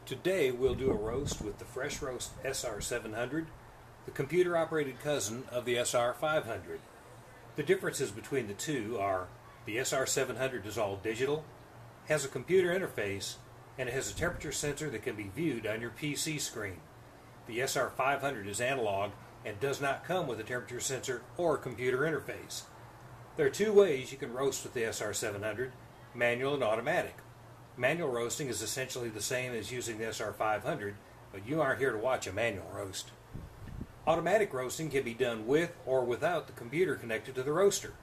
Today we'll do a roast with the FreshRoast SR700, the computer-operated cousin of the SR500. The differences between the two are the SR700 is all digital, has a computer interface, and it has a temperature sensor that can be viewed on your PC screen. The SR500 is analog and does not come with a temperature sensor or computer interface. There are two ways you can roast with the SR700, manual and automatic. Manual roasting is essentially the same as using the SR500, but you aren't here to watch a manual roast. Automatic roasting can be done with or without the computer connected to the roaster.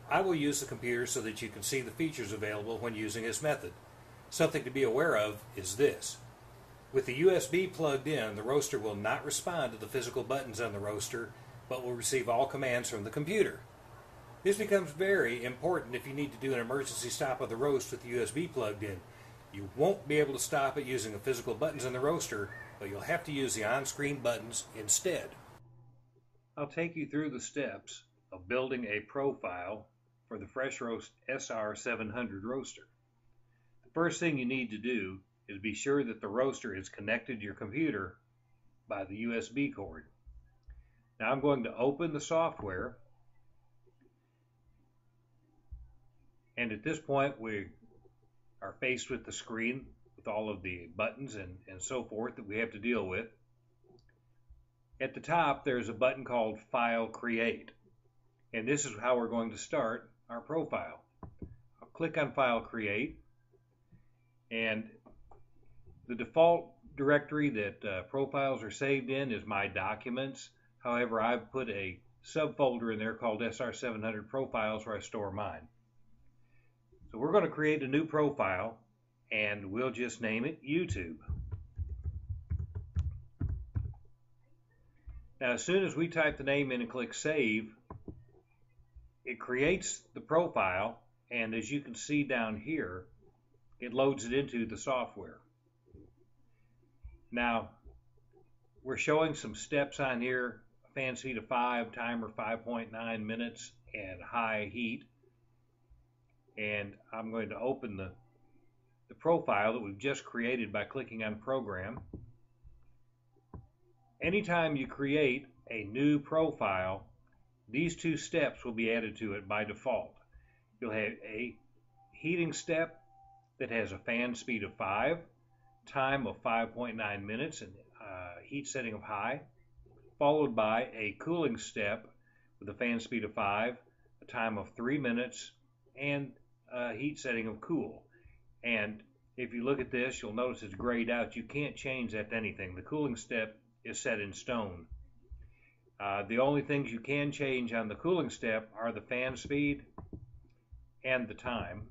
I will use the computer so that you can see the features available when using this method. Something to be aware of is this. With the USB plugged in, the roaster will not respond to the physical buttons on the roaster, but will receive all commands from the computer. This becomes very important if you need to do an emergency stop of the roast with the USB plugged in. You won't be able to stop it using the physical buttons on the roaster, but you'll have to use the on-screen buttons instead. I'll take you through the steps of building a profile for the FreshRoast SR700 roaster. The first thing you need to do is be sure that the roaster is connected to your computer by the USB cord. Now I'm going to open the software, and at this point we are faced with the screen with all of the buttons and so forth that we have to deal with. At the top there's a button called File Create, and this is how we're going to start our profile. I'll click on File Create, and the default directory that profiles are saved in is My Documents. However, I've put a subfolder in there called SR700 Profiles where I store mine. So we're going to create a new profile, and we'll just name it YouTube. Now, as soon as we type the name in and click Save, it creates the profile, and as you can see down here, it loads it into the software. Now, we're showing some steps on here: fan speed of 5, timer 5.9 minutes, and high heat. And I'm going to open the profile that we've just created by clicking on Program. Anytime you create a new profile, these two steps will be added to it by default. You'll have a heating step that has a fan speed of 5, time of 5.9 minutes, and heat setting of high, followed by a cooling step with a fan speed of 5, a time of 3 minutes, and heat setting of cool. And if you look at this, you'll notice it's grayed out. You can't change that to anything. The cooling step is set in stone. The only things you can change on the cooling step are the fan speed and the time,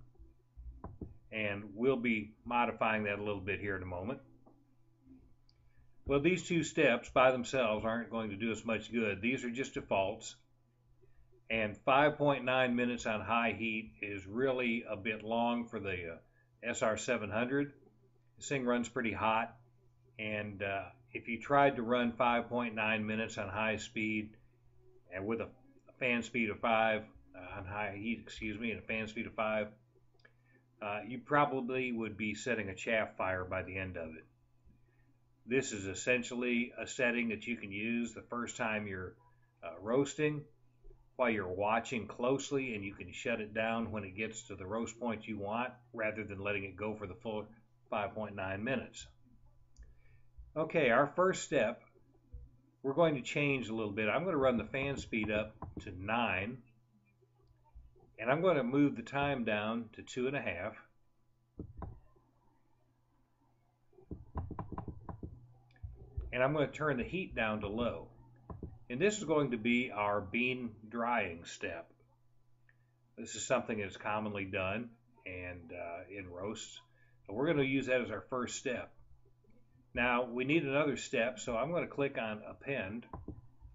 and we'll be modifying that a little bit here in a moment. Well, these two steps by themselves aren't going to do us much good. These are just defaults. And 5.9 minutes on high heat is really a bit long for the SR700. This thing runs pretty hot, and if you tried to run 5.9 minutes on high speed and with a fan speed of 5 on high heat, and a fan speed of 5, you probably would be setting a chaff fire by the end of it. This is essentially a setting that you can use the first time you're roasting, while you're watching closely, and you can shut it down when it gets to the roast point you want rather than letting it go for the full 5.9 minutes. Okay, our first step, we're going to change a little bit. I'm going to run the fan speed up to 9, and I'm going to move the time down to 2.5. And I'm going to turn the heat down to low. And this is going to be our bean drying step. This is something that's commonly done and in roasts. So we're going to use that as our first step. Now we need another step, so I'm going to click on Append,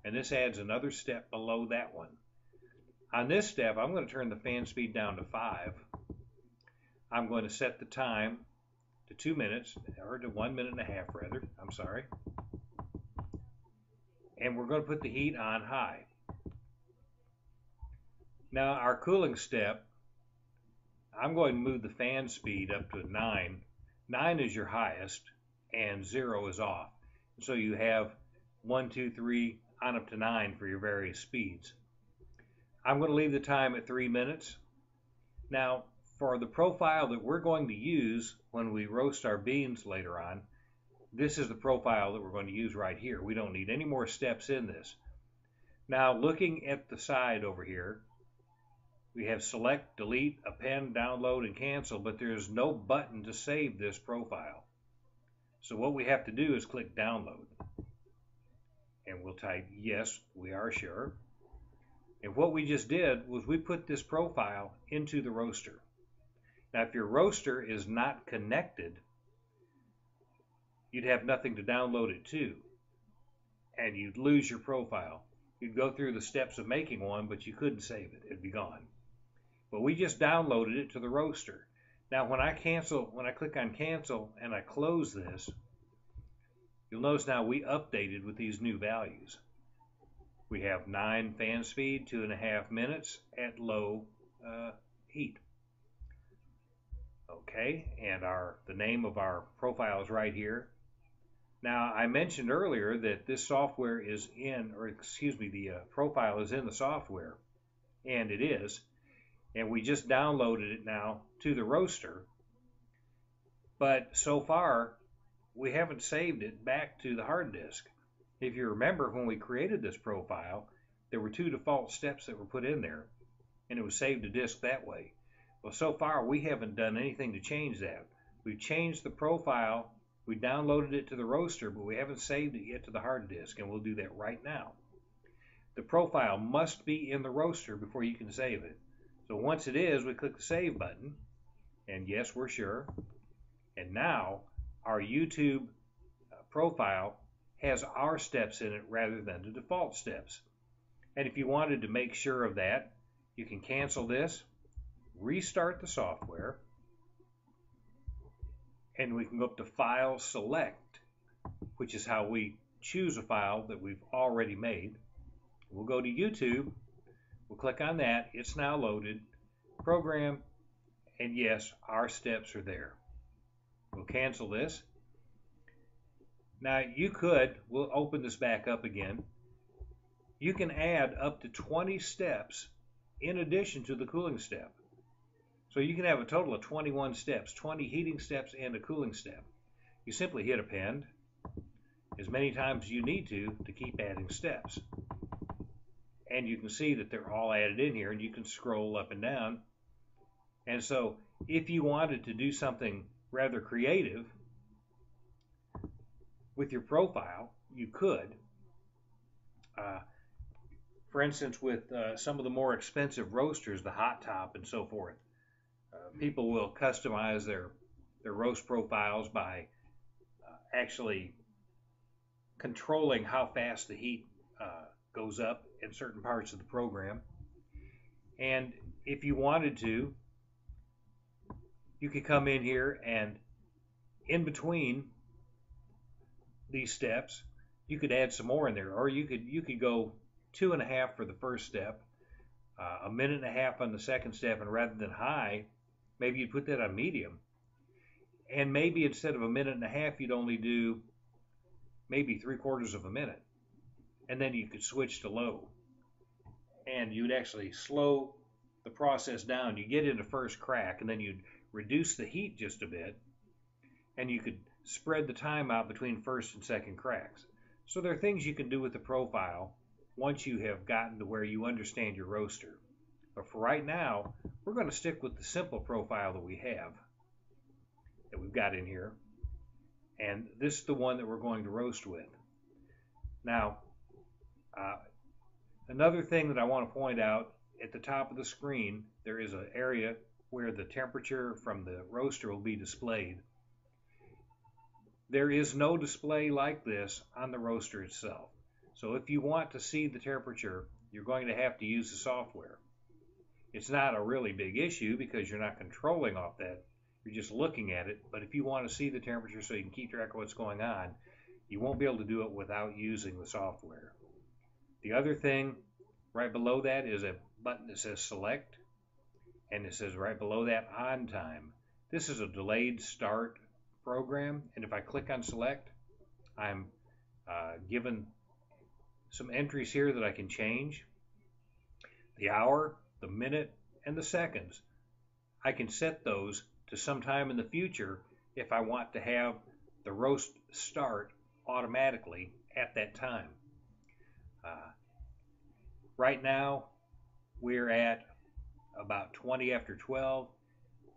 and this adds another step below that one. On this step, I'm going to turn the fan speed down to 5. I'm going to set the time to 2 minutes, or to 1.5 minutes rather, I'm sorry. And we're going to put the heat on high. Now our cooling step, I'm going to move the fan speed up to 9. 9 is your highest, and 0 is off. So you have 1, 2, 3 on up to 9 for your various speeds. I'm going to leave the time at 3 minutes. Now, for the profile that we're going to use when we roast our beans later on, this is the profile that we're going to use right here. We don't need any more steps in this. Now, looking at the side over here, we have select, delete, append, download, and cancel, but there's no button to save this profile. So what we have to do is click download. And we'll type, yes, we are sure. And what we just did was we put this profile into the roaster. Now, if your roaster is not connected, you'd have nothing to download it to, and you'd lose your profile. You'd go through the steps of making one, but you couldn't save it. It'd be gone. But we just downloaded it to the roaster. Now, when I click on cancel and I close this, you'll notice now we updated with these new values. We have 9 fan speed, 2.5 minutes at low heat. Okay, and the name of our profile is right here. Now, I mentioned earlier that this software is the profile is in the software, and it is. And we just downloaded it now to the roaster. But so far, we haven't saved it back to the hard disk. If you remember, when we created this profile, there were 2 default steps that were put in there, and it was saved to disk that way. Well, so far, we haven't done anything to change that. We've changed the profile, we downloaded it to the roaster, but we haven't saved it yet to the hard disk, and we'll do that right now. The profile must be in the roaster before you can save it. So once it is, we click the save button, and yes, we're sure. And now, our YouTube profile has our steps in it rather than the default steps. And if you wanted to make sure of that, you can cancel this, restart the software, and we can go up to File Select, which is how we choose a file that we've already made. We'll go to YouTube, we'll click on that, it's now loaded, program, and yes, our steps are there. We'll cancel this. Now we'll open this back up again. You can add up to 20 steps in addition to the cooling step. So you can have a total of 21 steps, 20 heating steps and a cooling step. You simply hit append as many times as you need to keep adding steps. And you can see that they're all added in here, and you can scroll up and down. And so if you wanted to do something rather creative with your profile, you could. For instance, with some of the more expensive roasters, the hot top and so forth, people will customize their roast profiles by actually controlling how fast the heat goes up in certain parts of the program. And if you wanted to, you could come in here and in between these steps, you could add some more in there, or you could go 2.5 for the first step, 1.5 minutes on the second step, and rather than high, maybe you'd put that on medium, and maybe instead of 1.5 minutes, you'd only do maybe 3/4 of a minute, and then you could switch to low, and you'd actually slow the process down. You get into first crack, and then you'd reduce the heat just a bit, and you could spread the time out between first and second cracks. So there are things you can do with the profile once you have gotten to where you understand your roaster. But for right now, we're going to stick with the simple profile that we've got in here. And this is the one that we're going to roast with. Now, another thing that I want to point out, at the top of the screen, there is an area where the temperature from the roaster will be displayed. There is no display like this on the roaster itself. So if you want to see the temperature, you're going to have to use the software. It's not a really big issue because you're not controlling off that. You're just looking at it. But if you want to see the temperature so you can keep track of what's going on, you won't be able to do it without using the software. The other thing right below that is a button that says select, and it says right below that on time. This is a delayed start program, and if I click on select, I'm given some entries here that I can change. The hour, the minute, and the seconds. I can set those to sometime in the future if I want to have the roast start automatically at that time. Right now, we're at about 20 after 12,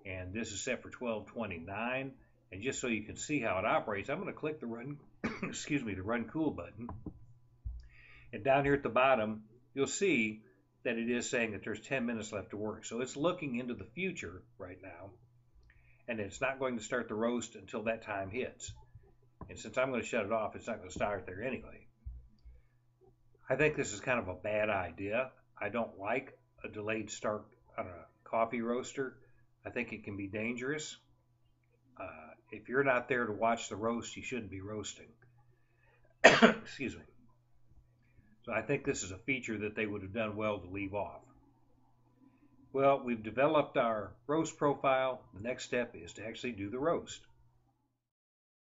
and this is set for 12:29. And just so you can see how it operates, I'm going to click the run, the run cool button. And down here at the bottom, you'll see that it is saying that there's 10 minutes left to work. So it's looking into the future right now, and it's not going to start the roast until that time hits. And since I'm going to shut it off, it's not going to start there anyway. I think this is kind of a bad idea. I don't like a delayed start on a coffee roaster. I think it can be dangerous. If you're not there to watch the roast, you shouldn't be roasting. Excuse me. So I think this is a feature that they would have done well to leave off. Well, we've developed our roast profile. The next step is to actually do the roast.